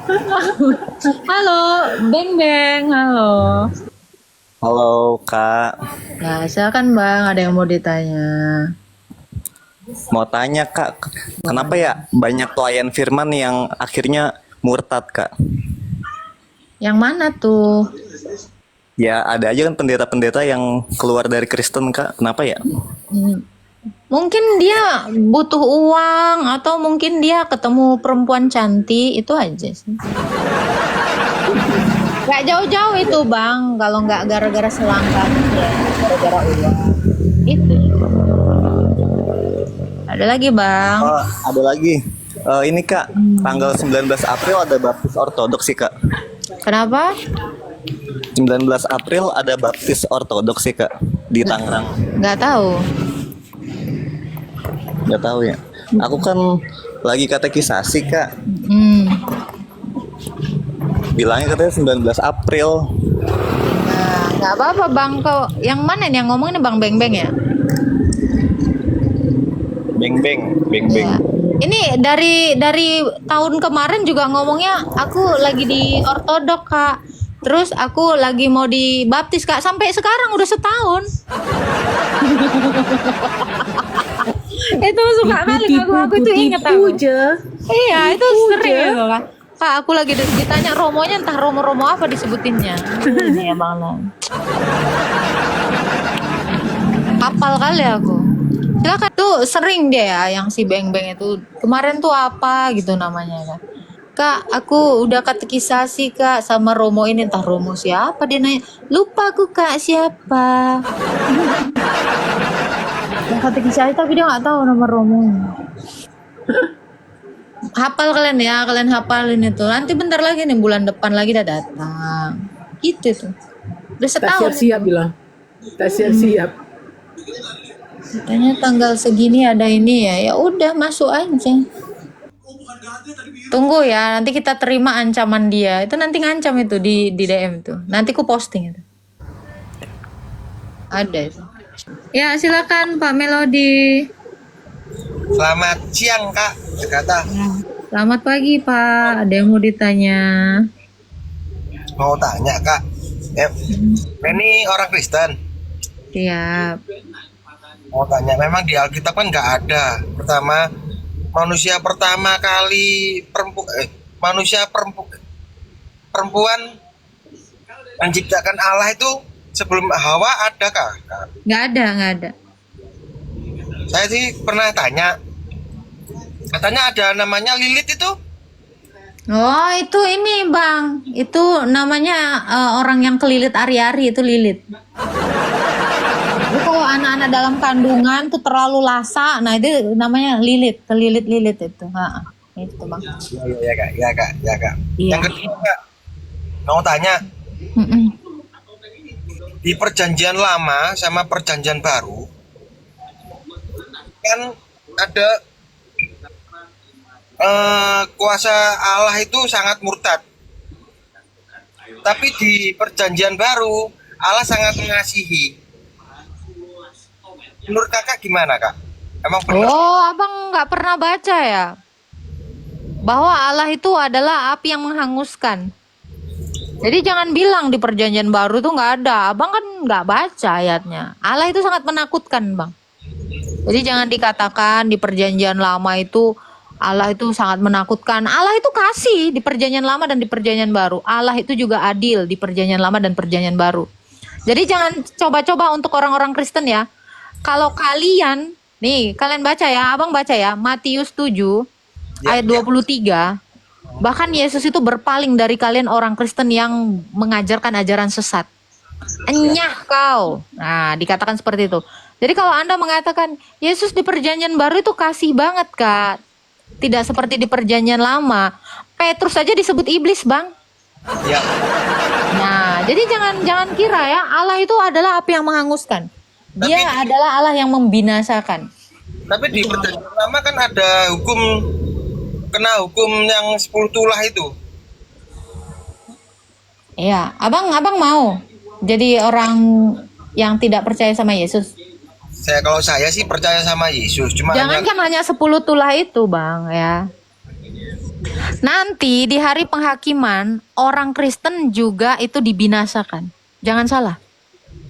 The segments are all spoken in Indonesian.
Halo, Beng Beng, halo. Halo Kak, Ya, silakan Bang, ada yang mau ditanya. mau tanya Kak, kenapa ya banyak klien Firman yang akhirnya murtad Kak? Yang mana tuh? Ya ada aja kan pendeta-pendeta yang keluar dari Kristen Kak, kenapa ya? Hmm, Mungkin dia butuh uang atau mungkin dia ketemu perempuan cantik, itu aja sih. Gak jauh-jauh itu Bang, kalau nggak gara-gara selangkah ya, gara-gara uang. Itu. Ada lagi Bang. Oh, ada lagi. Ini Kak, tanggal 19 April ada baptis ortodoks sih Kak. Kenapa? 19 April ada baptis ortodoks sih Kak di Nggak, Tangerang. nggak tahu. Nggak tahu ya. Aku kan lagi katekisasi Kak. Hmm. Bilangnya katanya 19 April. Nah, nggak apa-apa Bang. Kau yang mana nih yang ngomong ini Bang Beng Beng ya? Beng beng, beng beng. Ya. Ini dari tahun kemarin juga ngomongnya aku lagi di ortodok Kak. Terus aku lagi mau dibaptis Kak. Sampai sekarang udah setahun. Itu suka kali aku itu inget aku. Iya, itu sering itu Kak. Kak, aku lagi ditanya romonya entah romo-romo apa disebutinnya. Ini ya Bang Lang. Hafal kali aku. Silakan tuh sering dia ya yang si Beng Beng itu kemarin tuh apa gitu namanya kan. Kak, aku udah katekisasi Kak sama Romo ini entah Romo siapa dia nanya. Lupa aku Kak siapa. Yang katekisasi tapi dia nggak tahu nomor Romonya. Hafal kalian ya, kalian hafalin itu. Nanti bentar lagi nih bulan depan lagi udah datang. Gitu tuh. Udah Tak setahun. siap-siap bilang. Tak siap-siap. Katanya tanggal segini ada ini ya. Ya udah masuk aja. Tunggu ya, nanti kita terima ancaman dia. Itu nanti ngancam itu di DM itu. Nanti ku posting itu. Ada itu. Ya, silakan Pak Melodi. Selamat siang Kak Agatha. Selamat pagi Pak. Ada yang mau ditanya? Mau tanya Kak, ini orang Kristen. Siap. Mau tanya, memang di Alkitab kan nggak ada. Pertama, manusia pertama kali perempuan menciptakan Allah itu sebelum Hawa ada Kak? Nggak ada, nggak ada. Saya sih pernah tanya, katanya ada namanya Lilith itu. Oh, itu ini Bang. Itu namanya orang yang kelilit ari-ari itu lilit. Jadi kalau anak-anak dalam kandungan tuh terlalu lasa, nah itu namanya lilit, kelilit-lilit itu. Itu Bang. Ya Kak, ya Kak, ya Kak. Iya. Yang kedua Kak, mau tanya, Mm-mm. di perjanjian lama sama perjanjian baru kan ada kuasa Allah itu sangat murtad. Tapi di perjanjian baru Allah sangat mengasihi. Menurut kakak gimana kak? Emang benar? Oh, abang nggak pernah baca ya? Bahwa Allah itu adalah api yang menghanguskan. Jadi jangan bilang di perjanjian baru tuh nggak ada. Abang kan nggak baca ayatnya. Allah itu sangat menakutkan, Bang. Jadi jangan dikatakan di perjanjian lama itu Allah itu sangat menakutkan. Allah itu kasih di perjanjian lama dan di perjanjian baru. Allah itu juga adil di perjanjian lama dan perjanjian baru. Jadi jangan coba-coba untuk orang-orang Kristen ya. Kalau kalian, nih kalian baca ya, abang baca ya, Matius 7 Ya, ayat ya. 23. Bahkan Yesus itu berpaling dari kalian orang Kristen yang mengajarkan ajaran sesat. Enyah kau. Nah, dikatakan seperti itu. Jadi kalau Anda mengatakan Yesus di perjanjian baru itu kasih banget, Kak. Tidak seperti di perjanjian lama. Petrus saja disebut iblis, Bang. Ya. Nah, jadi jangan kira ya, Allah itu adalah api yang menghanguskan. Dia adalah Allah yang membinasakan. Tapi di perjanjian lama kan ada kena hukum yang 10 tulah itu. Iya, abang mau jadi orang yang tidak percaya sama Yesus. Kalau saya sih percaya sama Yesus, cuma Jangan kan hanya 10 tulah itu, Bang, ya. Nanti di hari penghakiman orang Kristen juga itu dibinasakan. Jangan salah.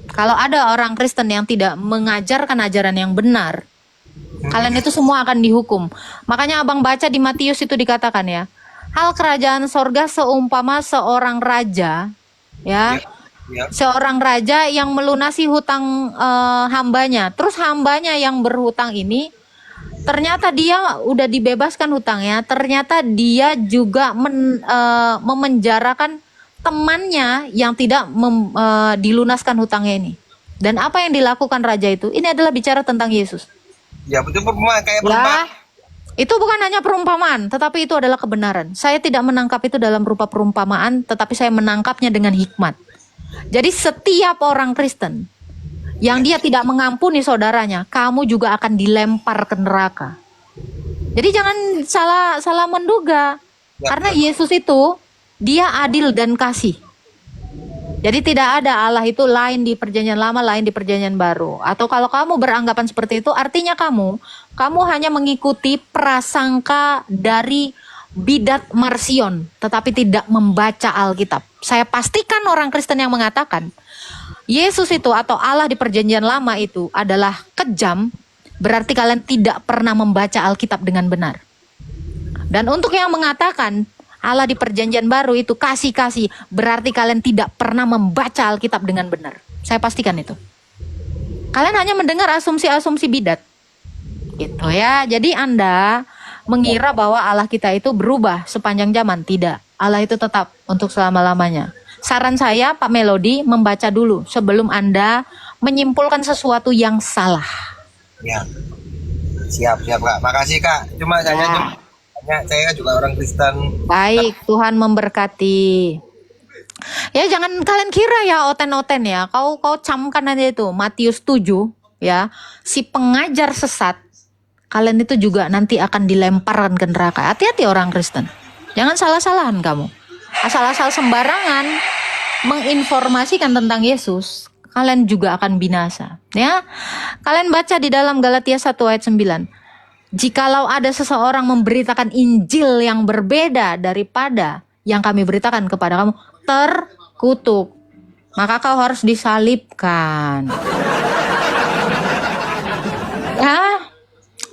Kalau ada orang Kristen yang tidak mengajarkan ajaran yang benar, kalian itu semua akan dihukum. Makanya abang baca di Matius itu dikatakan ya, hal kerajaan sorga seumpama seorang raja, ya, Ya. seorang raja yang melunasi hutang hambanya. Terus hambanya yang berhutang ini, ternyata dia udah dibebaskan hutangnya, ternyata dia juga memenjarakan temannya yang tidak dilunaskan hutangnya ini. Dan apa yang dilakukan raja itu? Ini adalah bicara tentang Yesus. Ya betul perumpamaan kayak Ya, perumpamaan. itu bukan hanya perumpamaan, tetapi itu adalah kebenaran. Saya tidak menangkap itu dalam rupa perumpamaan, tetapi saya menangkapnya dengan hikmat. Jadi setiap orang Kristen yang dia tidak mengampuni saudaranya, kamu juga akan dilempar ke neraka. Jadi jangan salah menduga. Ya, Karena Yesus itu dia adil dan kasih. Jadi tidak ada Allah itu lain di perjanjian lama, lain di perjanjian baru. Atau kalau kamu beranggapan seperti itu, artinya kamu hanya mengikuti prasangka dari bidat Marsion, tetapi tidak membaca Alkitab. Saya pastikan orang Kristen yang mengatakan Yesus itu atau Allah di perjanjian lama itu adalah kejam, berarti kalian tidak pernah membaca Alkitab dengan benar. Dan untuk yang mengatakan Allah di perjanjian baru itu kasih-kasih, berarti kalian tidak pernah membaca Alkitab dengan benar. Saya pastikan itu. Kalian hanya mendengar asumsi-asumsi bidat. Gitu ya. Jadi Anda mengira bahwa Allah kita itu berubah sepanjang zaman. Tidak. Allah itu tetap untuk selama-lamanya. Saran saya Pak Melody membaca dulu sebelum Anda menyimpulkan sesuatu yang salah. Ya. Siap Kak. Makasih Kak. Cuma saya juga orang Kristen. Baik, Tuhan memberkati. Ya jangan kalian kira ya oten-oten ya. Kau camkan aja itu Matius 7 ya. Si pengajar sesat, kalian itu juga nanti akan dilemparkan ke neraka. Hati-hati orang Kristen. Jangan salah-salahan kamu. Asal-asal sembarangan menginformasikan tentang Yesus, kalian juga akan binasa. Ya. Kalian baca di dalam Galatia 1 ayat 9. Jikalau ada seseorang memberitakan Injil yang berbeda daripada yang kami beritakan kepada kamu, terkutuk. Maka kau harus disalibkan. Ya,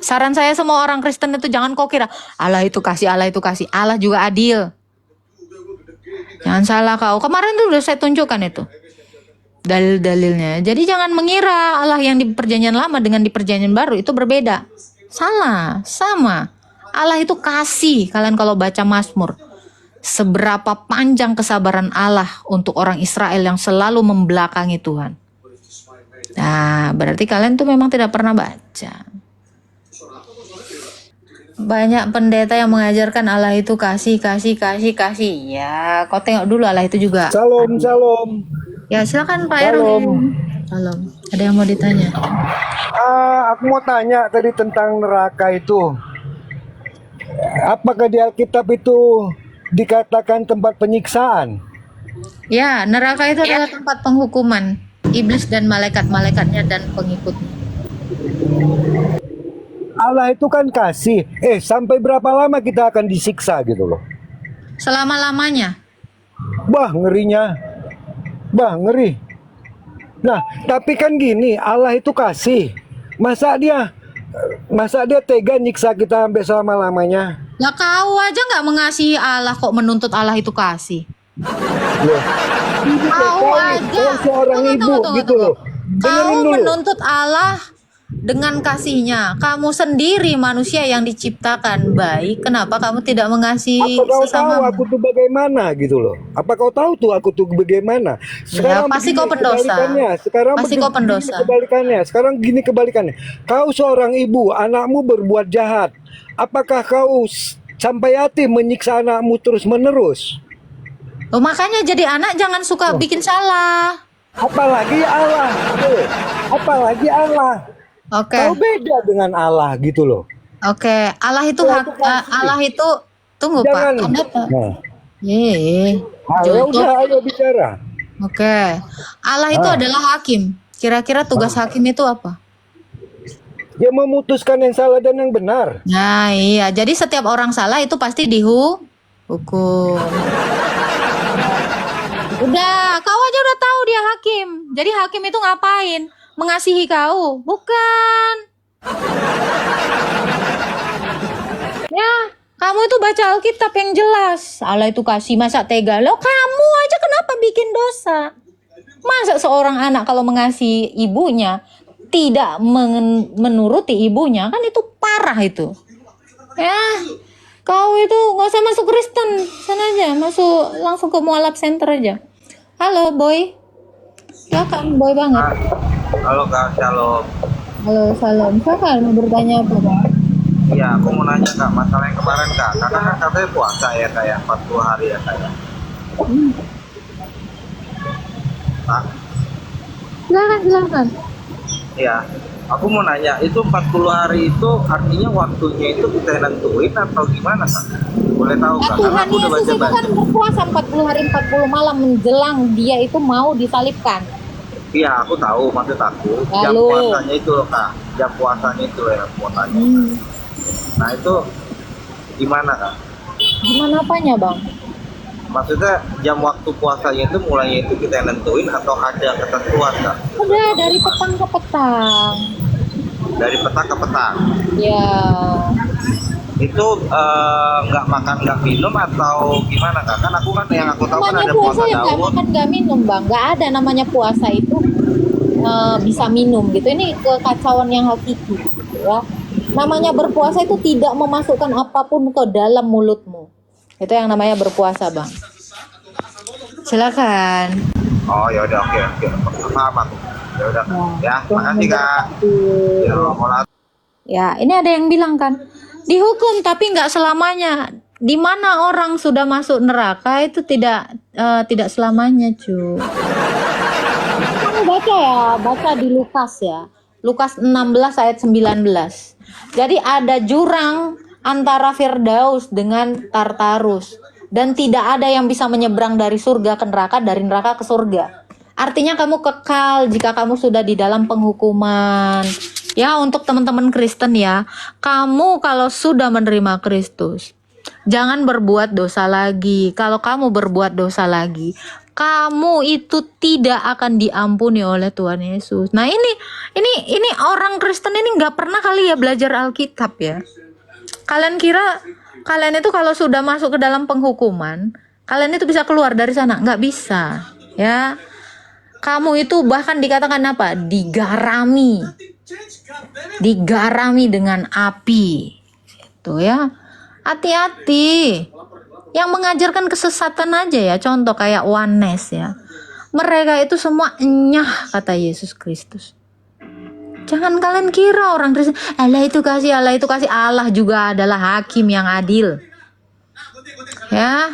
saran saya semua orang Kristen itu jangan kau kira Allah itu kasih, Allah itu kasih. Allah juga adil. Jangan salah kau. Kemarin tuh udah saya tunjukkan itu dalil-dalilnya. Jadi jangan mengira Allah yang di perjanjian lama dengan di perjanjian baru itu berbeda. Salah, sama. Allah itu kasih. Kalian kalau baca Mazmur, seberapa panjang kesabaran Allah untuk orang Israel yang selalu membelakangi Tuhan. Nah, berarti kalian tuh memang tidak pernah baca. Banyak pendeta yang mengajarkan Allah itu kasih. Ya, kau tengok dulu Allah itu juga. Salam. Ya, silakan Pak Erwin. Salam. Ada yang mau ditanya? Aku mau tanya tadi tentang neraka itu. Apakah di Alkitab itu dikatakan tempat penyiksaan? Ya, neraka itu adalah tempat penghukuman iblis dan malaikat-malaikatnya dan pengikutnya. Allah itu kan kasih. Sampai berapa lama kita akan disiksa gitu loh? Selama-lamanya. Bah, ngerinya. Bah, ngeri. Nah, tapi kan gini, Allah itu kasih. Masa dia tega nyiksa kita sampai selama-lamanya? Ya kau aja nggak mengasihi Allah kok menuntut Allah itu kasih. Loh. Kau aja. Kau seorang ibu gitu loh. Kau Dengerin dulu. menuntut Allah dengan kasihnya. Kamu sendiri manusia yang diciptakan baik. Kenapa kamu tidak mengasihi Apa kau tahu sesamamu? aku tuh bagaimana gitu loh? Apa kau tahu tuh aku tuh bagaimana? Ya, pasti kau pendosa. kebalikannya. Sekarang Pasti kau pendosa. Sekarang gini kebalikannya. Kau seorang ibu, anakmu berbuat jahat. Apakah kau sampai hati menyiksa anakmu terus-menerus? Oh, makanya jadi anak jangan suka bikin salah. Apalagi Allah. Apalagi Allah. Oke. Kau beda dengan Allah gitu loh. Oke, Allah itu Allah itu tunggu Jangan. Pak. Anda Pak. Nah, Jodoh. ya udah ayo bicara. Oke. Allah itu adalah hakim. Kira-kira tugas hakim itu apa? Dia memutuskan yang salah dan yang benar. Nah, iya. Jadi setiap orang salah itu pasti dihukum. Udah, kau aja udah tahu dia hakim. Jadi hakim itu ngapain? Mengasihi kau? Bukan. Ya, kamu itu baca Alkitab yang jelas. Allah itu kasih, masa tega? Lo kamu aja kenapa bikin dosa? Masa seorang anak kalau mengasihi ibunya tidak menuruti ibunya, kan itu parah itu. Ya, kau itu nggak usah masuk Kristen, sana aja, masuk langsung ke mualaf center aja. Halo boy, silakan boy banget. Halo Kak, Shalom. Halo salam, silakan mau bertanya apa bang? Iya, aku mau nanya Kak, masalah yang kemarin Kak. Kakak kan katanya puasa ya kayak 40 hari ya kayak. Kak, Silakan. iya. Aku mau nanya, itu 40 hari itu artinya waktunya itu kita yang nentuin atau gimana Kak? Boleh tahu Nah, Kak? Karena Tuhan aku udah Yesus itu baca-baca. kan berpuasa 40 hari 40 malam menjelang dia itu mau disalibkan. Iya, aku tahu maksud aku. Jam Lalu? puasanya itu loh Kak. Jam puasanya itu ya puasanya. Nah itu gimana Kak? Gimana apanya bang? Maksudnya jam waktu puasanya itu mulainya itu kita yang nentuin atau ada ketentuan Kak? Udah dari petang ke petang. Dari petang ke petang. Ya. Itu nggak makan nggak minum atau gimana Kak? Kan aku kan yang aku tahu kan Namanya ada puasa puasa ya nggak Daud. makan nggak minum bang. Nggak ada namanya puasa itu bisa minum gitu. Ini kekacauan yang hakiki gitu ya. Namanya berpuasa itu tidak memasukkan apapun ke dalam mulutmu. Itu yang namanya berpuasa bang. Silakan. Oh ya udah oke paham aku. Ya udah ya makasih Kak. Ya mau Ya, ini ada yang bilang kan, dihukum tapi nggak selamanya. Di mana orang sudah masuk neraka itu tidak selamanya, cu. Kamu baca di Lukas ya. Lukas 16 ayat 19. Jadi ada jurang antara Firdaus dengan Tartarus. Dan tidak ada yang bisa menyeberang dari surga ke neraka, dari neraka ke surga. Artinya kamu kekal jika kamu sudah di dalam penghukuman. Ya, untuk teman-teman Kristen ya, kamu kalau sudah menerima Kristus, jangan berbuat dosa lagi. Kalau kamu berbuat dosa lagi, kamu itu tidak akan diampuni oleh Tuhan Yesus. Nah, ini orang Kristen ini nggak pernah kali ya belajar Alkitab ya. Kalian kira kalian itu kalau sudah masuk ke dalam penghukuman, kalian itu bisa keluar dari sana? Nggak bisa, ya. Kamu itu bahkan dikatakan apa? Digarami dengan api. Itu ya. Hati-hati. Yang mengajarkan kesesatan aja ya, contoh kayak oneness ya. Mereka itu semua enyah kata Yesus Kristus. Jangan kalian kira orang Kristen, Allah itu kasih. Allah juga adalah hakim yang adil. Ya.